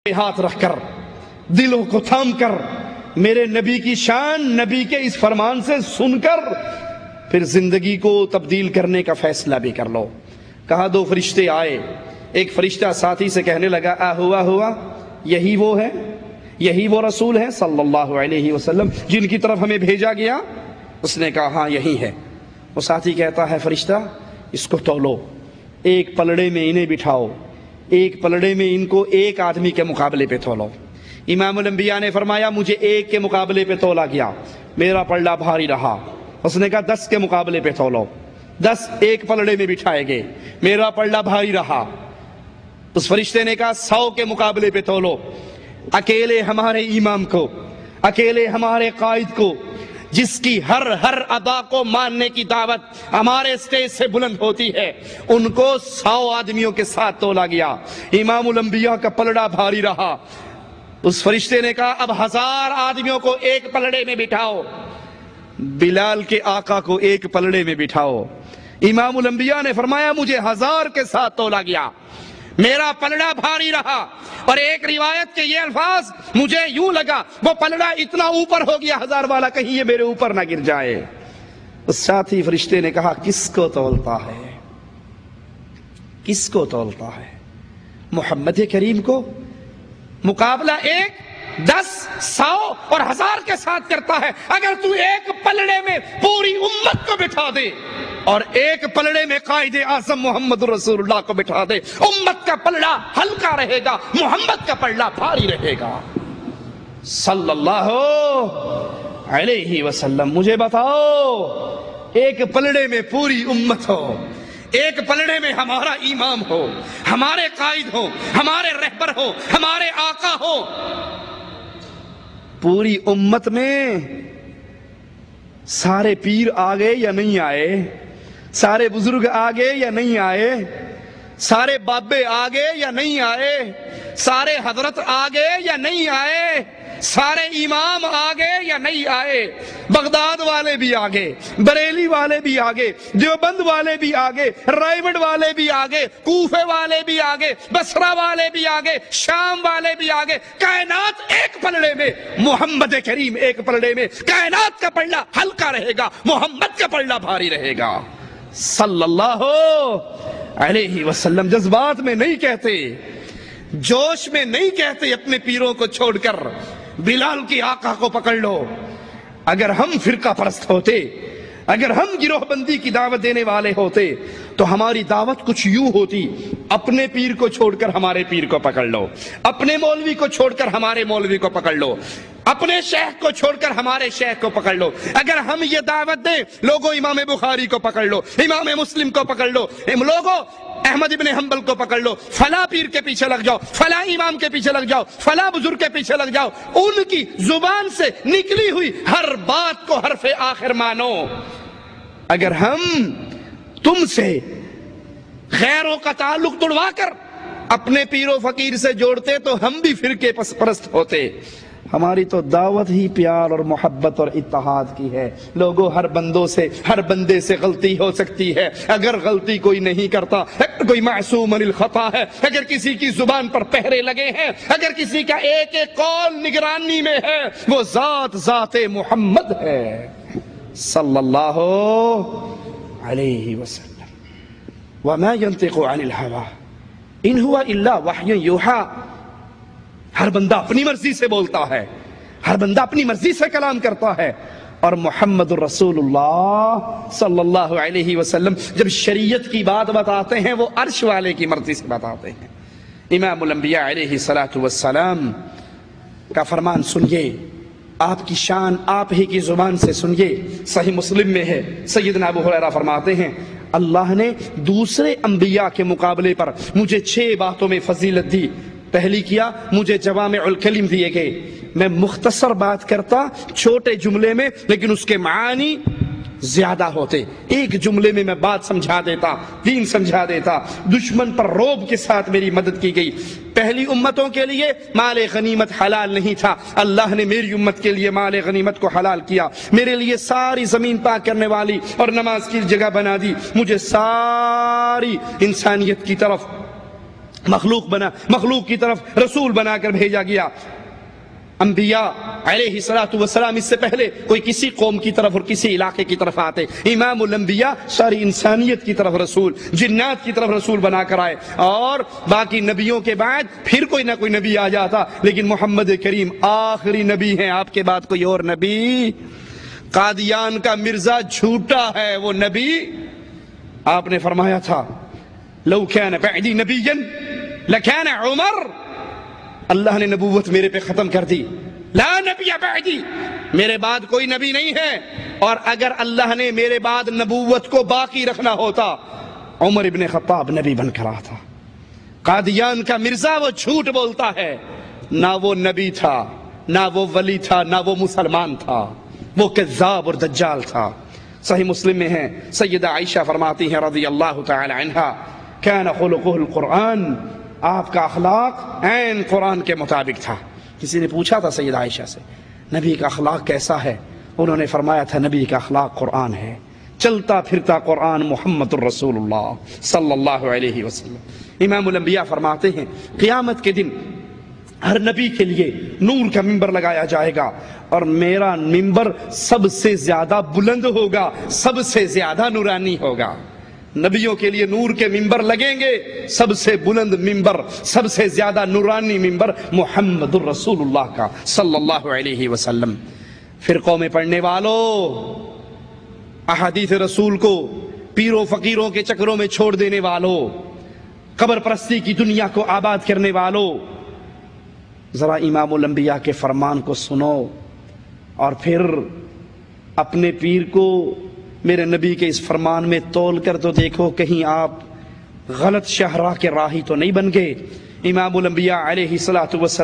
ہاتھ رکھ کر دلوں کو تھام کر میرے نبی کی شان، نبی کے اس فرمان سے سن کر پھر زندگی کو تبدیل کرنے کا فیصلہ بھی کر لو۔ کہا دو فرشتے آئے، ایک فرشتہ ساتھی سے کہنے لگا ہوا یہی وہ ہے، یہی وہ رسول ہے صلی اللہ علیہ وسلم جن کی طرف ہمیں بھیجا گیا؟ اس نے کہا ہاں یہی ہے۔ وہ ساتھی کہتا ہے فرشتہ اس کو تولو، ایک پلڑے میں انہیں بٹھاؤ، ایک پلڑے میں ان کو ایک آدمی کے مقابلے پہ تولو۔ امام الانبیاء نے فرمایا مجھے ایک کے مقابلے پہ تولا گیا، میرا پلڑا بھاری رہا۔ اس نے کہا 10 کے مقابلے پہ تولو، 10 ایک پلڑے میں بٹھائے گئے، میرا پلڑا بھاری رہا۔ اس فرشتے نے کہا 100 کے مقابلے پہ تولو، اکیلے ہمارے امام کو، اکیلے ہمارے قائد کو، جس کی ہر ادا کو ماننے کی دعوت ہمارے سٹیج سے بلند ہوتی ہے، ان کو 100 آدمیوں کے ساتھ تولا گیا۔ امام الانبیاء کا پلڑا بھاری رہا۔ اس فرشتے نے کہا اب 1000 آدمیوں کو ایک پلڑے میں بٹھاؤ، بلال کے آقا کو ایک پلڑے میں بٹھاؤ۔ امام الانبیاء نے فرمایا مجھے 1000 کے ساتھ تولا گیا، میرا پلڑا بھاری رہا، اور ایک روایت کے یہ الفاظ مجھے یوں لگا وہ پلڑا اتنا اوپر ہو گیا 1000 والا کہیں یہ میرے اوپر نہ گر جائے۔ اس ساتھی فرشتے نے کہا کس کو تولتا ہے، کس کو تولتا ہے؟ محمد کریم کو؟ مقابلہ 1 10 100 اور 1000 کے ساتھ کرتا ہے۔ اگر تو ایک پلڑے میں پوری امت کو بٹھا دے اور ایک پلڑے میں قائد اعظم محمد رسول اللہ کو بٹھا دے، امت کا پلڑا ہلکا رہے گا، محمد کا پلڑا بھاری رہے گا صلی اللہ علیہ وسلم۔ مجھے بتاؤ ایک پلڑے میں پوری امت ہو، ایک پلڑے میں ہمارا امام ہو، ہمارے قائد ہو، ہمارے رہبر ہو، ہمارے آقا ہو، پوری امت میں سارے پیر آگے یا نہیں آئے، سارے بزرگ آگے یا نہیں آئے، سارے بابے آگے یا نہیں آئے، سارے حضرت آگے یا نہیں آئے، سارے امام آگے یا نہیں آئے، بغداد والے بھی آگے، بریلی والے بھی آگے، دیوبند والے بھی آگے، رائیوڈ والے بھی آگے، کوفے والے بھی آگے، بصرہ والے بھی آگے، شام والے بھی آگے، کائنات ایک پلڑے میں، محمد کریم ایک پلڑے میں، کائنات کا پلڑا ہلکا رہے گا، محمد کا پلڑا بھاری رہے گا صلی اللہ علیہ وسلم۔ جذبات میں نہیں کہتے، جوش میں نہیں کہتے اپنے پیروں کو چھوڑ کر بلال کی آقا کو پکڑ لو۔ اگر ہم فرقہ پرست ہوتے، اگر ہم گروہ بندی کی دعوت دینے والے ہوتے تو ہماری دعوت کچھ یوں ہوتی، اپنے پیر کو چھوڑ کر ہمارے پیر کو پکڑ لو، اپنے مولوی کو چھوڑ کر ہمارے مولوی کو پکڑ لو، اپنے شیخ کو چھوڑ کر ہمارے شیخ کو پکڑ لو۔ اگر ہم یہ دعوت دیں لوگوں امام بخاری کو پکڑ لو، امام مسلم کو پکڑ لو، لوگوں احمد ابن حنبل کو پکڑ لو، فلاں پیر کے پیچھے لگ جاؤ، فلاں امام کے پیچھے لگ جاؤ، فلاں بزرگ کے پیچھے لگ جاؤ، ان کی زبان سے نکلی ہوئی ہر بات کو حرف آخر مانو۔ اگر ہم تم سے غیروں کا تعلق توڑوا کر اپنے پیر و فقیر سے جوڑتے تو ہم بھی فرقے پرست ہوتے۔ ہماری تو دعوت ہی پیار اور محبت اور اتحاد کی ہے۔ لوگوں ہر بندے سے غلطی ہو سکتی ہے، اگر غلطی کوئی نہیں کرتا، کوئی معصوم عن الخطا ہے، اگر کسی کی زبان پر پہرے لگے ہیں، اگر کسی کا ایک ایک قول نگرانی میں ہے، وہ ذات محمد ہے صلی اللہ علیہ وسلم۔ وما ينطق عن الهوى ان هو الا وحی یوحی۔ ہر بندہ اپنی مرضی سے بولتا ہے، ہر بندہ اپنی مرضی سے کلام کرتا ہے، اور محمد الرسول اللہ صلی اللہ علیہ وسلم جب شریعت کی بات بتاتے ہیں وہ عرش والے کی مرضی سے بتاتے ہیں۔ امام الانبیاء علیہ الصلوۃ والسلام کا فرمان سنیے، آپ کی شان آپ ہی کی زبان سے سنیے۔ صحیح مسلم میں ہے، سیدنا ابو ہریرہ فرماتے ہیں اللہ نے دوسرے انبیاء کے مقابلے پر مجھے 6 باتوں میں فضیلت دی۔ پہلی کیا، مجھے جوامع الکلم دیے گئے، میں مختصر بات کرتا چھوٹے جملے میں لیکن اس کے معانی زیادہ ہوتے، ایک جملے میں میں بات سمجھا دیتا، دین سمجھا دیتا۔ دشمن پر روب کے ساتھ میری مدد کی گئی۔ پہلی امتوں کے لیے مال غنیمت حلال نہیں تھا، اللہ نے میری امت کے لیے مال غنیمت کو حلال کیا، میرے لیے ساری زمین پاک کرنے والی اور نماز کی جگہ بنا دی، مجھے ساری انسانیت کی طرف مخلوق بنا، مخلوق کی طرف رسول بنا کر بھیجا گیا۔ انبیاء علیہ الصلوۃ والسلام اس سے پہلے کوئی کسی قوم کی طرف اور کسی علاقے کی طرف آتے، امام الانبیاء ساری انسانیت کی طرف رسول، جنات کی طرف رسول بنا کر آئے، اور باقی نبیوں کے بعد پھر کوئی نہ کوئی نبی آ جاتا، لیکن محمد کریم آخری نبی ہیں، آپ کے بعد کوئی اور نبی۔ قادیان کا مرزا جھوٹا ہے وہ نبی، آپ نے فرمایا تھا لو کان بعدی نبی لکان عمر، اللہ نے نبوت میرے پہ ختم کر دی، لا نبی بعدی، میرے بعد کوئی نبی نہیں ہے، اور اگر اللہ نے میرے بعد نبوت کو باقی رکھنا ہوتا عمر ابن خطاب نبی بن کر آتا۔ قادیان کا مرزا وہ جھوٹ بولتا ہے، نہ وہ نبی تھا، نہ وہ ولی تھا، نہ وہ مسلمان تھا، وہ کذاب اور دجال تھا۔ صحیح مسلم میں ہے، سیدہ عائشہ فرماتی ہیں رضی اللہ تعالی عنہا، کان خلقہ القرآن، آپ کا اخلاق عین قرآن کے مطابق تھا۔ کسی نے پوچھا تھا سیدہ عائشہ سے نبی کا اخلاق کیسا ہے، انہوں نے فرمایا تھا نبی کا اخلاق قرآن ہے، چلتا پھرتا قرآن محمد الرسول اللہ صلی اللہ علیہ وسلم۔ امام الانبیاء فرماتے ہیں قیامت کے دن ہر نبی کے لیے نور کا ممبر لگایا جائے گا، اور میرا ممبر سب سے زیادہ بلند ہوگا، سب سے زیادہ نورانی ہوگا۔ نبیوں کے لیے نور کے ممبر لگیں گے، سب سے بلند ممبر، سب سے زیادہ نورانی ممبر محمد الرسول اللہ کا صلی اللہ علیہ وسلم۔ فرقوں میں پڑھنے والوں، احادیث رسول کو پیروں فقیروں کے چکروں میں چھوڑ دینے والوں، قبر پرستی کی دنیا کو آباد کرنے والوں، ذرا امام الانبیاء کے فرمان کو سنو، اور پھر اپنے پیر کو میرے نبی کے اس فرمان میں تول کر تو دیکھو کہیں آپ غلط شہراہ کے راہی تو نہیں بن گئے۔ امام الانبیاء علیہ الصلوۃ والسلام